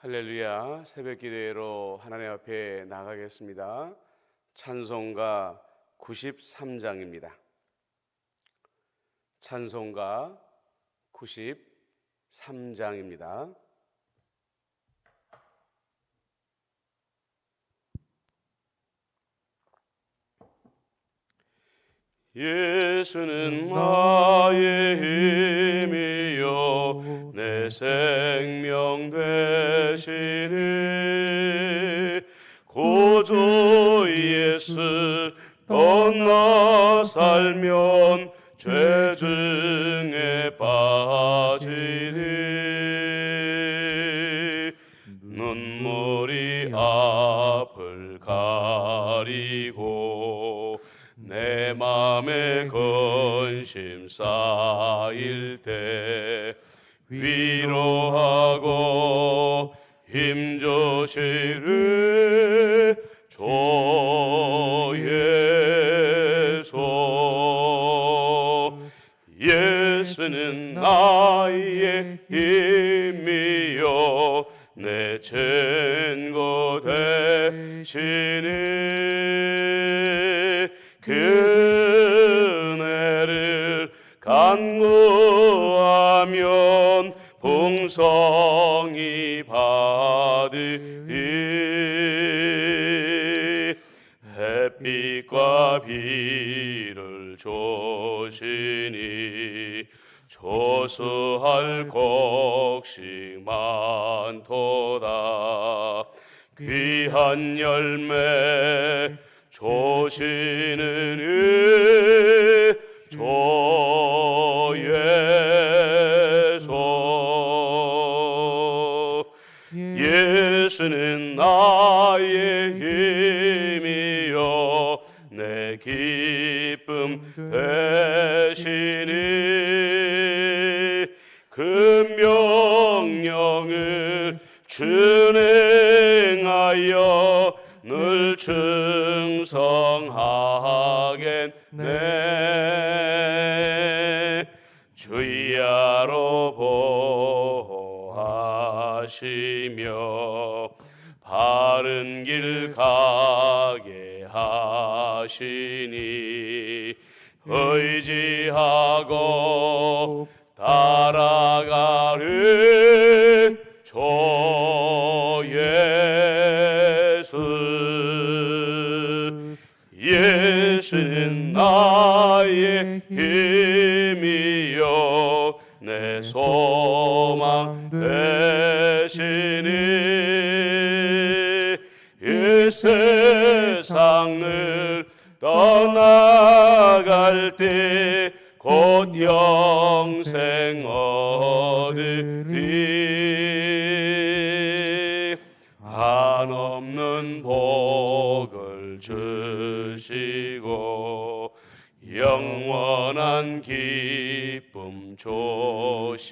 할렐루야. 새벽 기도회로 하나님 앞에 나가겠습니다. 찬송가 93장입니다. 찬송가 93장입니다. 예수는 나의 힘이요 내 생명 되시니 구주 예수 떠나 살면 죄 중에 빠지니 눈물이 앞을 가리고 내 맘에 근심 쌓일 때 위로하고 힘주시리 주 예수. 예수는 나의 힘이요 내 친구 되시니 그네를 간구하면 풍성히 받으리 햇빛과 비를 주시니 조수할 곡식 많도다 귀한 열매 조시는 주 예수. 예수는 나의 힘이요 내 기쁨 되시니 그 명령을 준행하여 늘 충성하겠네 주야로 보호하시며 바른 길 가게 하시니 의지하고 따라가는 주 예수. 예수는 나의 힘이요 내 소망 되시니 이 세상을 떠나갈 때 곧 영생 얻으리 한없는 복을 주시고 영원한 기쁨 주시니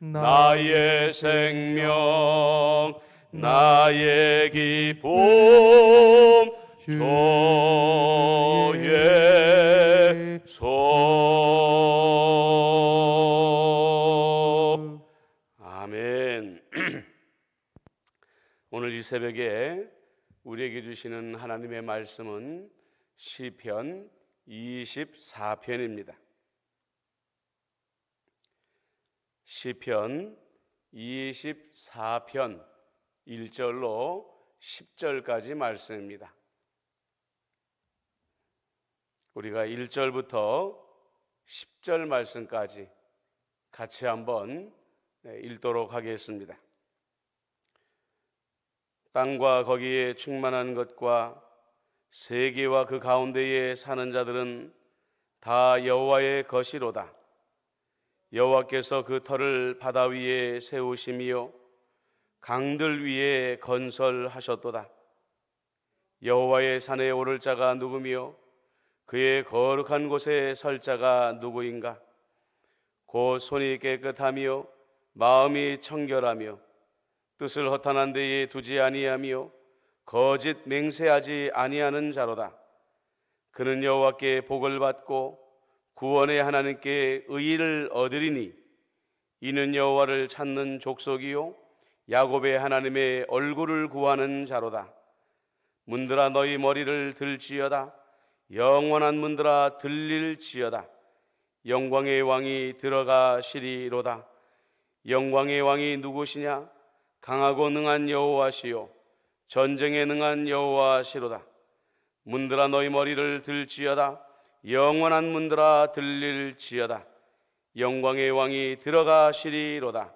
나의 생명 나의 기쁨 주 예수. 아멘. 오늘 이 새벽에 우리에게 주시는 하나님의 말씀은 시편 24편입니다. 시편 24편 1절로 10절까지 말씀입니다. 우리가 1절부터 10절 말씀까지 같이 한번 읽도록 하겠습니다. 땅과 거기에 충만한 것과 세계와 그 가운데에 사는 자들은 다 여호와의 것이로다. 여호와께서 그 터를 바다 위에 세우심이요 강들 위에 건설하셨도다. 여호와의 산에 오를 자가 누구며 그의 거룩한 곳에 설 자가 누구인가? 곧 손이 깨끗하며 마음이 청결하며 뜻을 허탄한 데에 두지 아니하며 거짓 맹세하지 아니하는 자로다. 그는 여호와께 복을 받고 구원의 하나님께 의의를 얻으리니 이는 여호와를 찾는 족속이요 야곱의 하나님의 얼굴을 구하는 자로다. 문들아 너희 머리를 들지어다. 영원한 문들아 들릴지어다. 영광의 왕이 들어가시리로다. 영광의 왕이 누구시냐? 강하고 능한 여호와시요 전쟁에 능한 여호와시로다. 문들아 너희 머리를 들지어다. 영원한 문들아 들릴지어다. 영광의 왕이 들어가시리로다.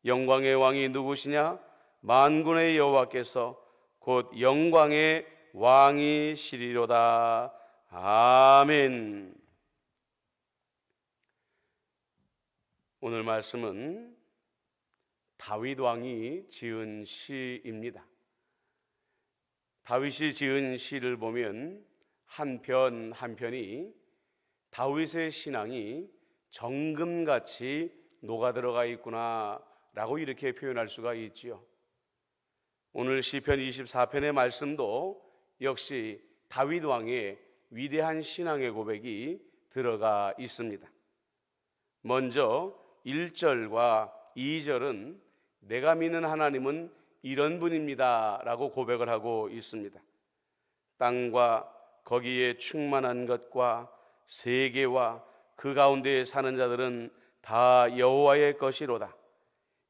영광의 왕이 누구시냐? 만군의 여호와께서 곧 영광의 왕이시리로다. 아멘. 오늘 말씀은 다윗 왕이 지은 시입니다. 다윗이 지은 시를 보면 한 편 한 편이 다윗의 신앙이 정금같이 녹아들어가 있구나 라고 이렇게 표현할 수가 있지요. 오늘 시편 24편의 말씀도 역시 다윗 왕의 위대한 신앙의 고백이 들어가 있습니다. 먼저 1절과 2절은 내가 믿는 하나님은 이런 분입니다 라고 고백을 하고 있습니다. 땅과 거기에 충만한 것과 세계와 그 가운데 사는 자들은 다 여호와의 것이로다.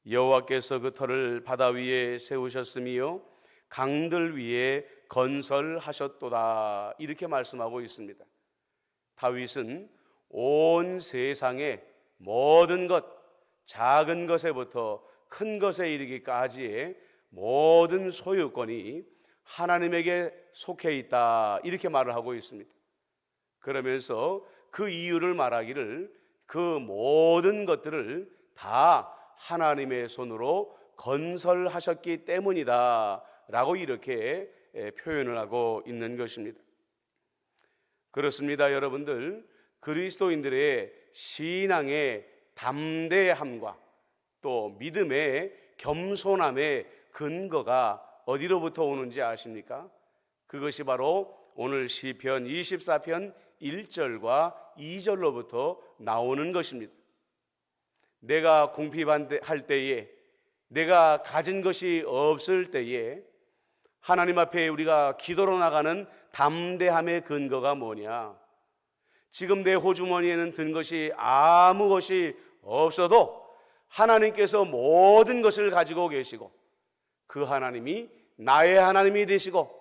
여호와께서 그 터를 바다 위에 세우셨으며 강들 위에 건설하셨도다. 이렇게 말씀하고 있습니다. 다윗은 온 세상의 모든 것, 작은 것에부터 큰 것에 이르기까지의 모든 소유권이 하나님에게 속해 있다. 이렇게 말을 하고 있습니다. 그러면서 그 이유를 말하기를 그 모든 것들을 다 하나님의 손으로 건설하셨기 때문이다 라고 이렇게 표현을 하고 있는 것입니다. 그렇습니다. 여러분들, 그리스도인들의 신앙의 담대함과 또 믿음의 겸손함의 근거가 어디로부터 오는지 아십니까? 그것이 바로 오늘 시편 24편 1절과 2절로부터 나오는 것입니다. 내가 궁핍할 때에, 내가 가진 것이 없을 때에 하나님 앞에 우리가 기도로 나가는 담대함의 근거가 뭐냐? 지금 내 호주머니에는 든 것이 아무 것이 없어도 하나님께서 모든 것을 가지고 계시고 그 하나님이 나의 하나님이 되시고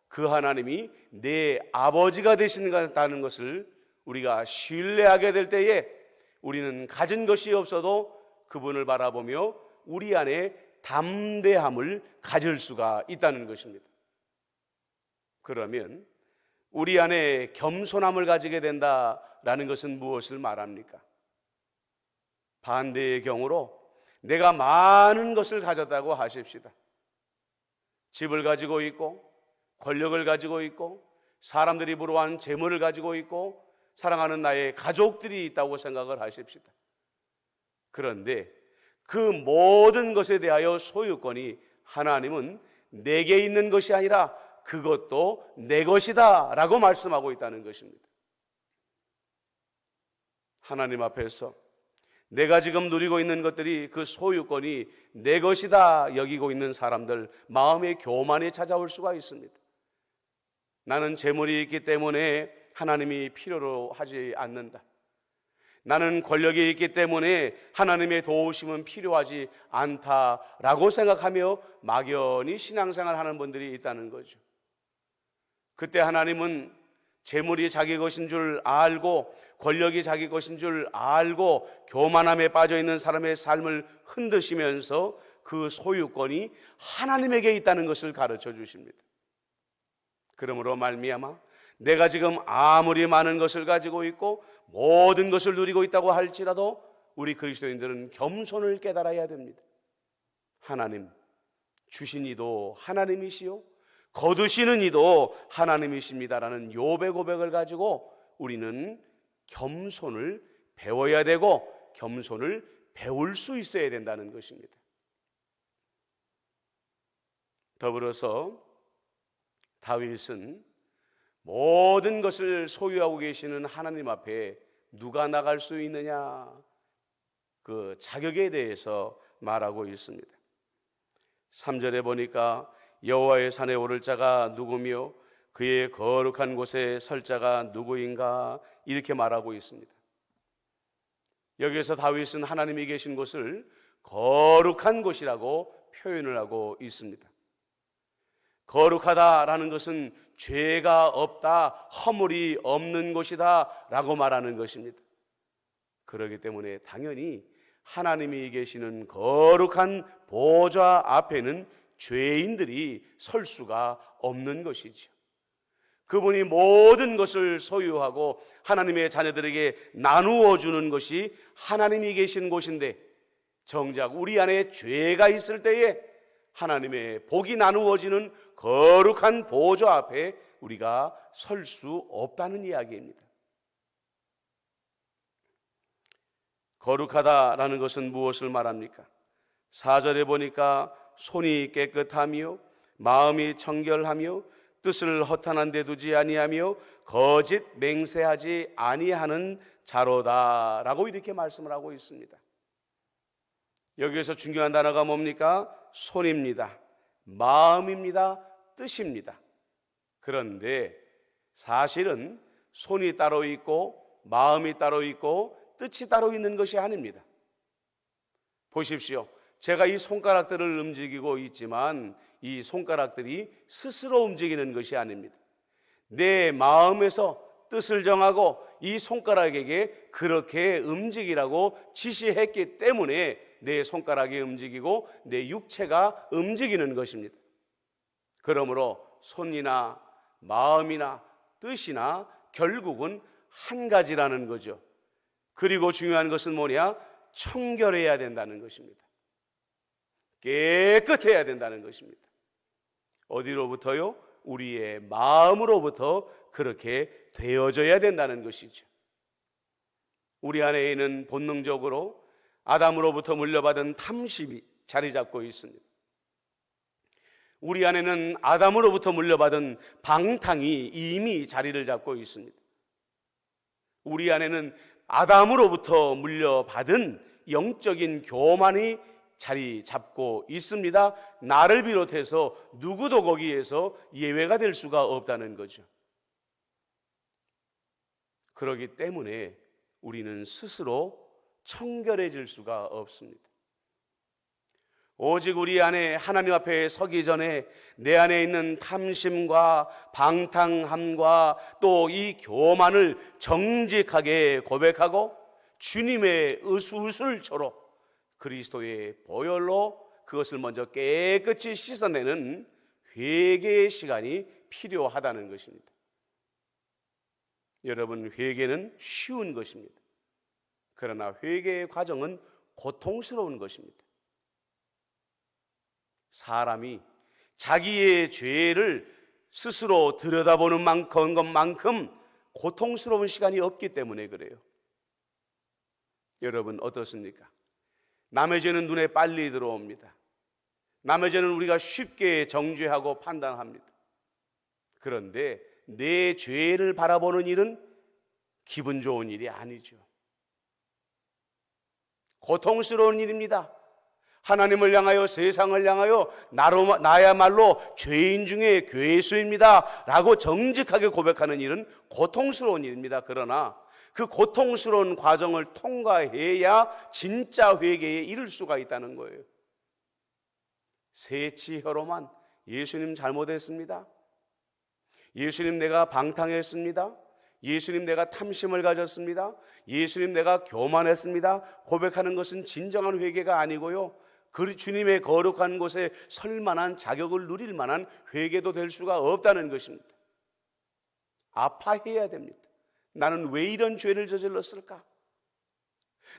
그 하나님이 내 아버지가 되신다는 것을 우리가 신뢰하게 될 때에 우리는 가진 것이 없어도 그분을 바라보며 우리 안에 담대함을 가질 수가 있다는 것입니다. 그러면 우리 안에 겸손함을 가지게 된다라는 것은 무엇을 말합니까? 반대의 경우로 내가 많은 것을 가졌다고 하십시다. 집을 가지고 있고 권력을 가지고 있고 사람들이 부러워하는 재물을 가지고 있고 사랑하는 나의 가족들이 있다고 생각을 하십시다. 그런데 그 모든 것에 대하여 소유권이 하나님은 내게 있는 것이 아니라 그것도 내 것이다 라고 말씀하고 있다는 것입니다. 하나님 앞에서 내가 지금 누리고 있는 것들이 그 소유권이 내 것이다 여기고 있는 사람들 마음의 교만이 찾아올 수가 있습니다. 나는 재물이 있기 때문에 하나님이 필요로 하지 않는다. 나는 권력이 있기 때문에 하나님의 도우심은 필요하지 않다라고 생각하며 막연히 신앙생활 하는 분들이 있다는 거죠. 그때 하나님은 재물이 자기 것인 줄 알고 권력이 자기 것인 줄 알고 교만함에 빠져있는 사람의 삶을 흔드시면서 그 소유권이 하나님에게 있다는 것을 가르쳐 주십니다. 그러므로 말미암아 내가 지금 아무리 많은 것을 가지고 있고 모든 것을 누리고 있다고 할지라도 우리 그리스도인들은 겸손을 깨달아야 됩니다. 하나님 주신 이도 하나님이시요 거두시는 이도 하나님이십니다라는 욥의 고백을 가지고 우리는 겸손을 배워야 되고 겸손을 배울 수 있어야 된다는 것입니다. 더불어서 다윗은 모든 것을 소유하고 계시는 하나님 앞에 누가 나갈 수 있느냐 그 자격에 대해서 말하고 있습니다. 3절에 보니까 여호와의 산에 오를 자가 누구며 그의 거룩한 곳에 설 자가 누구인가 이렇게 말하고 있습니다. 여기에서 다윗은 하나님이 계신 곳을 거룩한 곳이라고 표현을 하고 있습니다. 거룩하다라는 것은 죄가 없다, 허물이 없는 곳이다 라고 말하는 것입니다. 그렇기 때문에 당연히 하나님이 계시는 거룩한 보좌 앞에는 죄인들이 설 수가 없는 것이죠. 그분이 모든 것을 소유하고 하나님의 자녀들에게 나누어 주는 것이 하나님이 계신 곳인데, 정작 우리 안에 죄가 있을 때에 하나님의 복이 나누어지는 거룩한 보좌 앞에 우리가 설 수 없다는 이야기입니다. 거룩하다라는 것은 무엇을 말합니까? 4절에 보니까 손이 깨끗하며 마음이 청결하며 뜻을 허탄한 데 두지 아니하며 거짓 맹세하지 아니하는 자로다라고 이렇게 말씀을 하고 있습니다. 여기에서 중요한 단어가 뭡니까? 손입니다. 마음입니다. 뜻입니다. 그런데 사실은 손이 따로 있고 마음이 따로 있고 뜻이 따로 있는 것이 아닙니다. 보십시오. 제가 이 손가락들을 움직이고 있지만 이 손가락들이 스스로 움직이는 것이 아닙니다. 내 마음에서 뜻을 정하고 이 손가락에게 그렇게 움직이라고 지시했기 때문에 내 손가락이 움직이고 내 육체가 움직이는 것입니다. 그러므로 손이나 마음이나 뜻이나 결국은 한 가지라는 거죠. 그리고 중요한 것은 뭐냐? 청결해야 된다는 것입니다. 깨끗해야 된다는 것입니다. 어디로부터요? 우리의 마음으로부터 그렇게 되어져야 된다는 것이죠. 우리 안에 있는 본능적으로 아담으로부터 물려받은 탐심이 자리 잡고 있습니다. 우리 안에는 아담으로부터 물려받은 방탕이 이미 자리를 잡고 있습니다. 우리 안에는 아담으로부터 물려받은 영적인 교만이 자리 잡고 있습니다. 나를 비롯해서 누구도 거기에서 예외가 될 수가 없다는 거죠. 그렇기 때문에 우리는 스스로 청결해질 수가 없습니다. 오직 우리 안에 하나님 앞에 서기 전에 내 안에 있는 탐심과 방탕함과 또 이 교만을 정직하게 고백하고 주님의 의술처로 그리스도의 보혈로 그것을 먼저 깨끗이 씻어내는 회개의 시간이 필요하다는 것입니다. 여러분, 회개는 쉬운 것입니다. 그러나 회개의 과정은 고통스러운 것입니다. 사람이 자기의 죄를 스스로 들여다보는 것만큼 고통스러운 시간이 없기 때문에 그래요. 여러분 어떻습니까? 남의 죄는 눈에 빨리 들어옵니다. 남의 죄는 우리가 쉽게 정죄하고 판단합니다. 그런데 내 죄를 바라보는 일은 기분 좋은 일이 아니죠. 고통스러운 일입니다. 하나님을 향하여 세상을 향하여 나야말로 죄인 중에 괴수입니다 라고 정직하게 고백하는 일은 고통스러운 일입니다. 그러나 그 고통스러운 과정을 통과해야 진짜 회개에 이를 수가 있다는 거예요. 새치혀로만 예수님 잘못했습니다, 예수님 내가 방탕했습니다, 예수님 내가 탐심을 가졌습니다, 예수님 내가 교만했습니다 고백하는 것은 진정한 회개가 아니고요, 그 주님의 거룩한 곳에 설 만한 자격을 누릴 만한 회개도 될 수가 없다는 것입니다. 아파해야 됩니다. 나는 왜 이런 죄를 저질렀을까?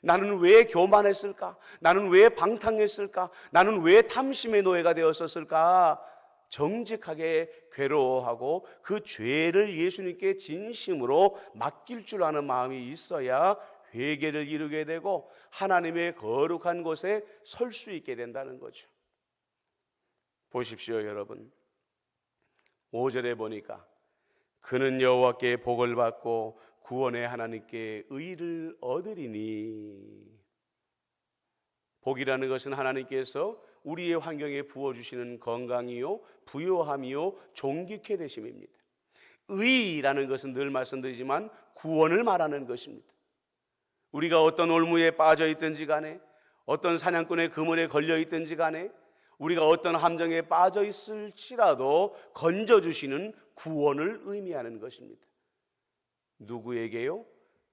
나는 왜 교만했을까? 나는 왜 방탕했을까? 나는 왜 탐심의 노예가 되었었을까? 정직하게 괴로워하고 그 죄를 예수님께 진심으로 맡길 줄 아는 마음이 있어야 회개를 이루게 되고 하나님의 거룩한 곳에 설 수 있게 된다는 거죠. 보십시오 여러분, 5절에 보니까 그는 여호와께 복을 받고 구원의 하나님께 의를 얻으리니. 복이라는 것은 하나님께서 우리의 환경에 부어주시는 건강이요, 부요함이요, 존귀케 되심입니다. 의라는 것은 늘 말씀드리지만 구원을 말하는 것입니다. 우리가 어떤 올무에 빠져 있든지 간에, 어떤 사냥꾼의 그물에 걸려 있든지 간에, 우리가 어떤 함정에 빠져 있을지라도 건져주시는 구원을 의미하는 것입니다. 누구에게요?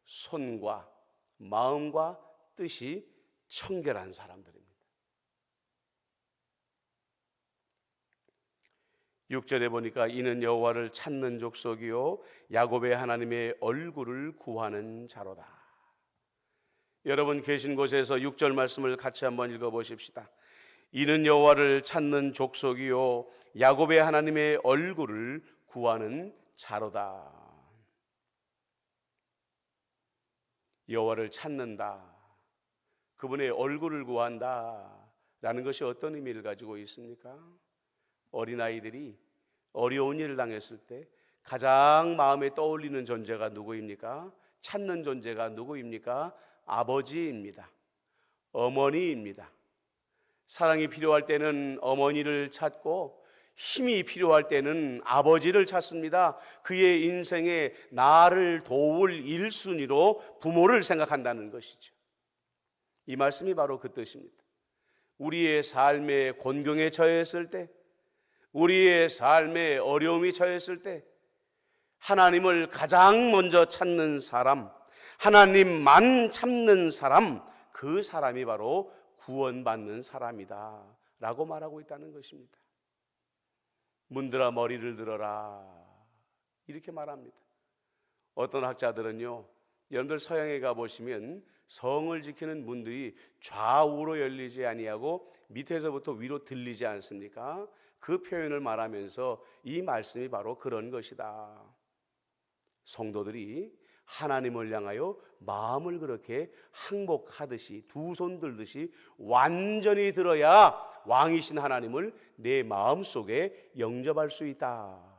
손과 마음과 뜻이 청결한 사람들입니다. 6절에 보니까 이는 여호와를 찾는 족속이요 야곱의 하나님의 얼굴을 구하는 자로다. 여러분 계신 곳에서 6절 말씀을 같이 한번 읽어보십시다. 이는 여호와를 찾는 족속이요 야곱의 하나님의 얼굴을 구하는 자로다. 여호와를 찾는다, 그분의 얼굴을 구한다 라는 것이 어떤 의미를 가지고 있습니까? 어린아이들이 어려운 일을 당했을 때 가장 마음에 떠올리는 존재가 누구입니까? 찾는 존재가 누구입니까? 아버지입니다. 어머니입니다. 사랑이 필요할 때는 어머니를 찾고 힘이 필요할 때는 아버지를 찾습니다. 그의 인생에 나를 도울 1순위로 부모를 생각한다는 것이죠. 이 말씀이 바로 그 뜻입니다. 우리의 삶의 곤경에 처했을 때, 우리의 삶의 어려움이 처했을 때 하나님을 가장 먼저 찾는 사람, 하나님만 찾는 사람, 그 사람이 바로 구원받는 사람이다 라고 말하고 있다는 것입니다. 문들아 머리를 들어라 이렇게 말합니다. 어떤 학자들은요, 여러분들 서양에 가보시면 성을 지키는 문들이 좌우로 열리지 아니하고 밑에서부터 위로 들리지 않습니까? 그 표현을 말하면서 이 말씀이 바로 그런 것이다. 성도들이 하나님을 향하여 마음을 그렇게 항복하듯이 두 손 들듯이 완전히 들어야 왕이신 하나님을 내 마음속에 영접할 수 있다.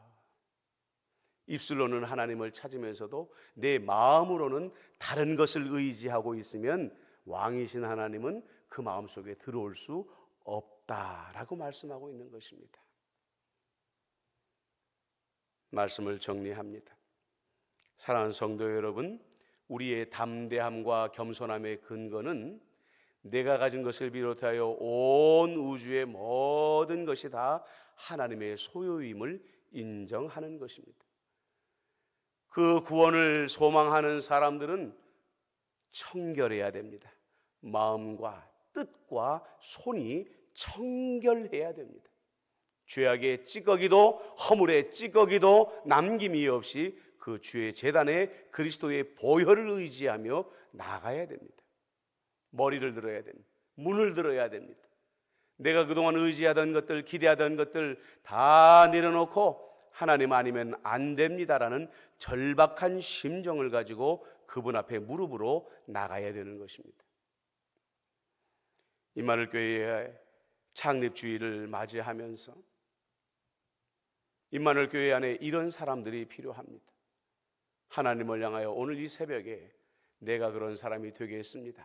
입술로는 하나님을 찾으면서도 내 마음으로는 다른 것을 의지하고 있으면 왕이신 하나님은 그 마음속에 들어올 수 없다라고 말씀하고 있는 것입니다. 말씀을 정리합니다. 사랑하는 성도 여러분, 우리의 담대함과 겸손함의 근거는 내가 가진 것을 비롯하여 온 우주의 모든 것이 다 하나님의 소유임을 인정하는 것입니다. 그 구원을 소망하는 사람들은 청결해야 됩니다. 마음과 뜻과 손이 청결해야 됩니다. 죄악의 찌꺼기도 허물의 찌꺼기도 남김이 없이 그 주의 제단에 그리스도의 보혈을 의지하며 나가야 됩니다. 머리를 들어야 됩니다. 문을 들어야 됩니다. 내가 그동안 의지하던 것들, 기대하던 것들 다 내려놓고 하나님 아니면 안 됩니다라는 절박한 심정을 가지고 그분 앞에 무릎으로 나가야 되는 것입니다. 임마누엘 교회의 창립주의를 맞이하면서 임마누엘 교회 안에 이런 사람들이 필요합니다. 하나님을 향하여 오늘 이 새벽에 내가 그런 사람이 되겠습니다.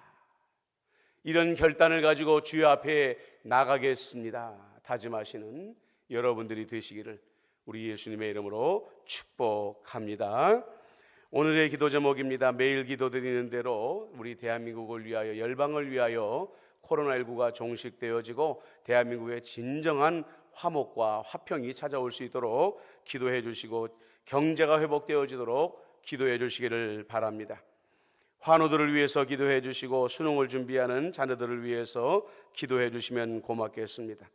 이런 결단을 가지고 주여 앞에 나가겠습니다. 다짐하시는 여러분들이 되시기를 우리 예수님의 이름으로 축복합니다. 오늘의 기도 제목입니다. 매일 기도드리는 대로 우리 대한민국을 위하여, 열방을 위하여 코로나19가 종식되어지고 대한민국의 진정한 화목과 화평이 찾아올 수 있도록 기도해 주시고 경제가 회복되어지도록 기도해 주시기를 바랍니다. 환우들을 위해서 기도해 주시고 수능을 준비하는 자녀들을 위해서 기도해 주시면 고맙겠습니다.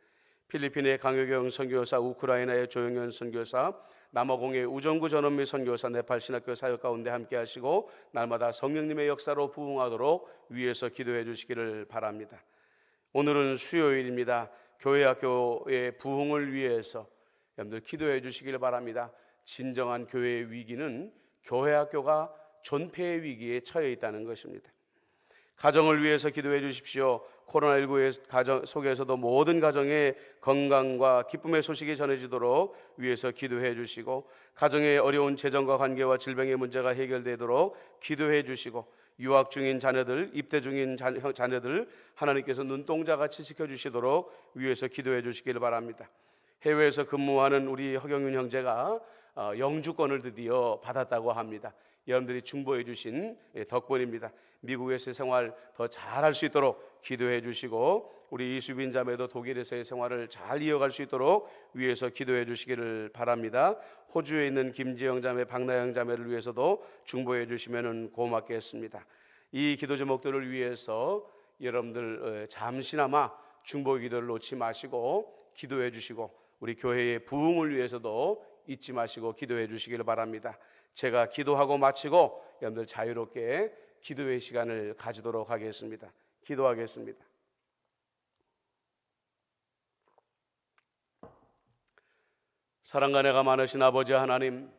필리핀의 강효경 선교사, 우크라이나의 조영현 선교사, 남아공의 우정구 전원미 선교사, 네팔 신학교 사역 가운데 함께 하시고 날마다 성령님의 역사로 부흥하도록 위해서 기도해 주시기를 바랍니다. 오늘은 수요일입니다. 교회학교의 부흥을 위해서 여러분들 기도해 주시기를 바랍니다. 진정한 교회의 위기는 교회학교가 존폐의 위기에 처해 있다는 것입니다. 가정을 위해서 기도해 주십시오. 코로나19의 가정 속에서도 모든 가정의 건강과 기쁨의 소식이 전해지도록 위해서 기도해 주시고 가정의 어려운 재정과 관계와 질병의 문제가 해결되도록 기도해 주시고 유학 중인 자녀들, 입대 중인 자녀들 하나님께서 눈동자같이 지켜주시도록 위에서 기도해 주시기를 바랍니다. 해외에서 근무하는 우리 허경윤 형제가 영주권을 드디어 받았다고 합니다. 여러분들이 중보해 주신 덕분입니다. 미국에서의 생활 더 잘할 수 있도록 기도해 주시고, 우리 이수빈 자매도 독일에서의 생활을 잘 이어갈 수 있도록 위해서 기도해 주시기를 바랍니다. 호주에 있는 김지영 자매, 박나영 자매를 위해서도 중보해 주시면 고맙겠습니다. 이 기도 제목들을 위해서 여러분들 잠시나마 중보 기도를 놓지 마시고 기도해 주시고, 우리 교회의 부흥을 위해서도 잊지 마시고 기도해 주시기를 바랍니다. 제가 기도하고 마치고 여러분들 자유롭게 기도의 시간을 가지도록 하겠습니다. 기도하겠습니다. 사랑과 은혜가 많으신 아버지 하나님,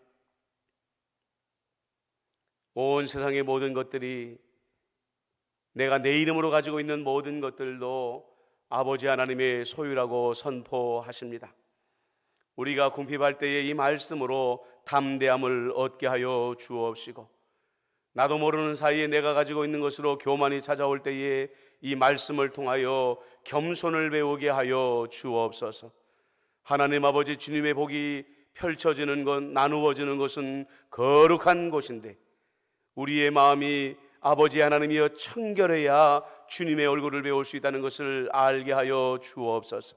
온 세상의 모든 것들이, 내가 내 이름으로 가지고 있는 모든 것들도 아버지 하나님의 소유라고 선포하십니다. 우리가 궁핍할 때에 이 말씀으로 담대함을 얻게 하여 주옵시고, 나도 모르는 사이에 내가 가지고 있는 것으로 교만이 찾아올 때에 이 말씀을 통하여 겸손을 배우게 하여 주옵소서. 하나님 아버지, 주님의 복이 펼쳐지는 것, 나누어지는 것은 거룩한 곳인데 우리의 마음이 아버지 하나님이여 청결해야 주님의 얼굴을 배울 수 있다는 것을 알게 하여 주옵소서.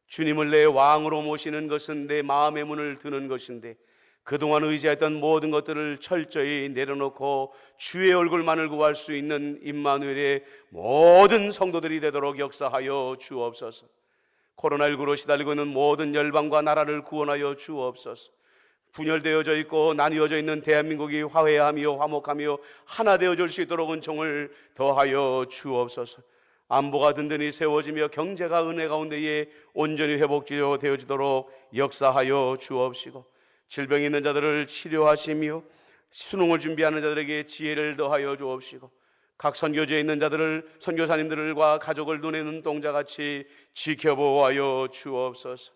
주님을 내 왕으로 모시는 것은 내 마음의 문을 드는 것인데 그동안 의지했던 모든 것들을 철저히 내려놓고 주의 얼굴만을 구할 수 있는 임마누엘의 모든 성도들이 되도록 역사하여 주옵소서. 코로나19로 시달리고 있는 모든 열방과 나라를 구원하여 주옵소서. 분열되어져 있고 나뉘어져 있는 대한민국이 화해하며 화목하며 하나 되어질 수 있도록 은총을 더하여 주옵소서. 안보가 든든히 세워지며 경제가 은혜 가운데에 온전히 회복되어지도록 역사하여 주옵시고, 질병이 있는 자들을 치료하시며 수능을 준비하는 자들에게 지혜를 더하여 주옵시고, 각 선교지에 있는 자들을, 선교사님들과 가족을 눈에 눈동자같이 지켜보아여 주옵소서.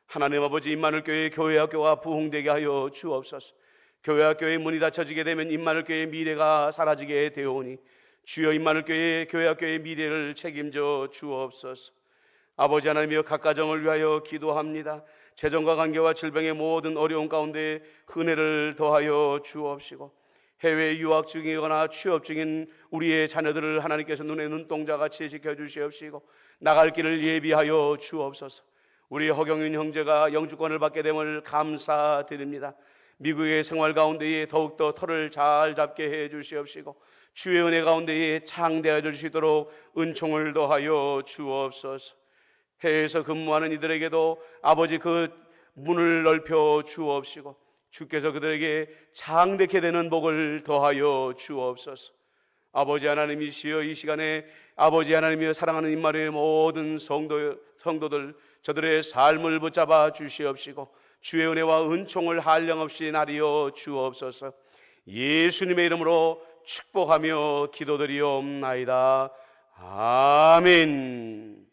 하나님 아버지, 임마누엘 교회 교회학교가 부흥되게 하여 주옵소서. 교회학교의 문이 닫혀지게 되면 임마누엘 교회의 미래가 사라지게 되오니 주여 임마누엘 교회 교회학교의 미래를 책임져 주옵소서. 아버지 하나님이여, 각 가정을 위하여 기도합니다. 재정과 관계와 질병의 모든 어려움 가운데 은혜를 더하여 주옵시고, 해외 유학 중이거나 취업 중인 우리의 자녀들을 하나님께서 눈에 눈동자같이 지켜주시옵시고 나갈 길을 예비하여 주옵소서. 우리 허경윤 형제가 영주권을 받게 됨을 감사드립니다. 미국의 생활 가운데에 더욱더 터를 잘 잡게 해 주시옵시고 주의 은혜 가운데에 창대하여 줄 수 있도록 은총을 더하여 주옵소서. 해외에서 근무하는 이들에게도 아버지 그 문을 넓혀 주옵시고 주께서 그들에게 창대케 되는 복을 더하여 주옵소서. 아버지 하나님이시여, 이 시간에 아버지 하나님이여 사랑하는 임마누엘의 모든 성도들 저들의 삶을 붙잡아 주시옵시고 주의 은혜와 은총을 한량없이 나리어 주옵소서. 예수님의 이름으로 축복하며 기도드리옵나이다. 아멘.